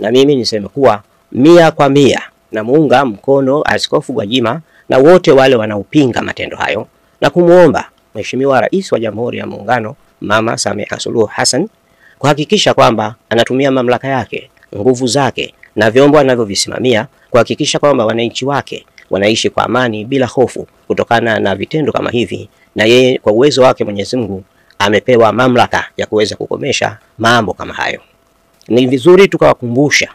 na mimi niseme kuwa 100% na muunga mkono Askofu Gwajima na wote wale wanaopinga matendo hayo, na kumuomba Mheshimiwa Rais wa Jamhuri ya Muungano Mama Samia Suluhu Hassan kuhakikisha kwamba anatumia mamlaka yake, nguvu zake na vyombo anavyovisimamia kuhakikisha kwamba wananchi wake wanaishi kwa amani bila hofu kutokana na vitendo kama hivi, na yeye kwa uwezo wake Mwenyezi Mungu amepewa mamlaka ya kuweza kukomesha mambo kama hayo. Ni vizuri tukawakumbusha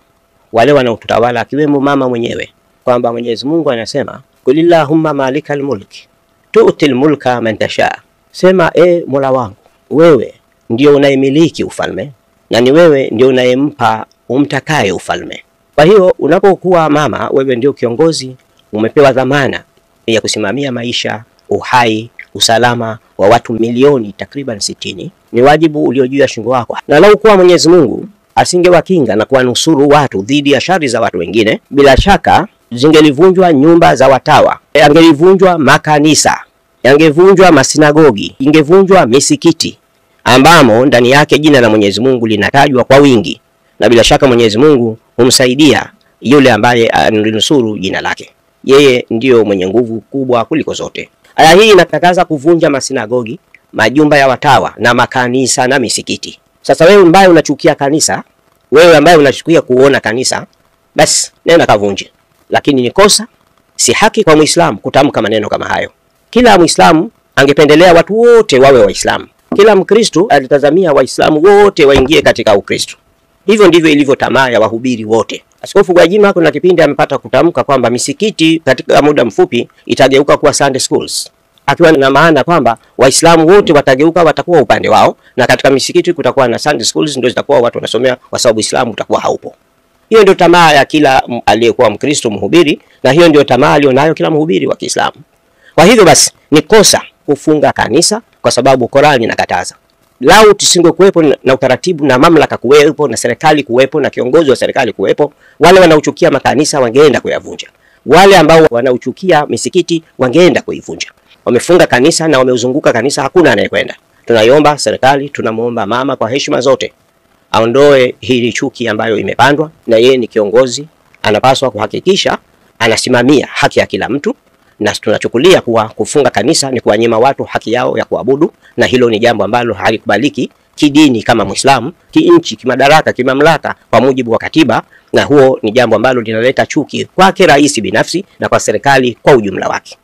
wale wanaotutawala akiwemo mama mwenyewe kwamba Mwenyezi Mungu anasema kulillahumma malikal mulki tu'til mulka man tasha, sema Mola wangu, wewe ndio unayemiliki ufalme na ni wewe ndio unayempa umtakaye ufalme. Kwa hiyo unapokuwa mama, wewe ndio kiongozi, umepewa dhamana ya kusimamia maisha, uhai, usalama wa watu milioni takriban 60. Ni wajibu ulio juu ya shingo wako. Na lau kuwa Mwenyezi Mungu asingewakinga na kuwanusuru watu dhidi ya shari za watu wengine, bila shaka zingelivunjwa nyumba za watawa, yangelivunjwa makanisa, yangevunjwa masinagogi, ingevunjwa misikiti ambamo ndani yake jina la Mwenyezi Mungu linatajwa kwa wingi, na bila shaka Mwenyezi Mungu humsaidia yule ambaye aninusuru jina lake. Yeye ndio mwenye nguvu kubwa kuliko zote. Aya hii inakataza kuvunja masinagogi, majumba ya watawa na makanisa na misikiti. Sasa wewe ambaye unachukia kanisa, wewe ambaye unachukia kuona kanisa, basi nenda kavunje. Lakini ni kosa, si haki kwa Muislamu kutamka maneno kama hayo. Kila Muislamu angependelea watu wote wawe Waislamu. Kila Mkristo alitazamia Waislamu wote waingie katika Ukristo. Hivyo ndivyo ilivyo tamaa ya wahubiri wote. Askofu Gwajima kuna kipindi amepata kutamka kwamba misikiti katika muda mfupi itageuka kuwa Sunday schools, akiwa na maana kwamba Waislamu wote watageuka, watakuwa upande wao, na katika misikiti kutakuwa na Sunday schools ndio zitakuwa watu wanasomea, kwa sababu Uislamu utakuwa haupo. Hiyo ndio tamaa ya kila aliyekuwa Mkristo mhubiri, na hiyo ndio tamaa alionayo kila mhubiri wa Kiislamu. Kwa hivyo basi ni kosa kufunga kanisa kwa sababu Qur'ani inakataza. Lau tusingekuwepo na utaratibu na mamlaka kuwepo na serikali kuwepo na kiongozi wa serikali kuwepo, wale wanaochukia makanisa wangeenda kuyavunja. Wale ambao wanauchukia misikiti wangeenda kuivunja. Wamefunga kanisa na wameuzunguka kanisa, hakuna anayekwenda. Tunaiomba serikali, tunamuomba mama kwa heshima zote aondoe hili chuki ambayo imepandwa, na yeye ni kiongozi, anapaswa kuhakikisha anasimamia haki ya kila mtu, na tunachukulia kuwa kufunga kanisa ni kuwanyima watu haki yao ya kuabudu, na hilo ni jambo ambalo halikubaliki kidini kama Muislamu, kiinchi, kimadaraka, kimamlaka kwa mujibu wa katiba, na huo ni jambo ambalo linaleta chuki kwake rais binafsi na kwa serikali kwa ujumla wake.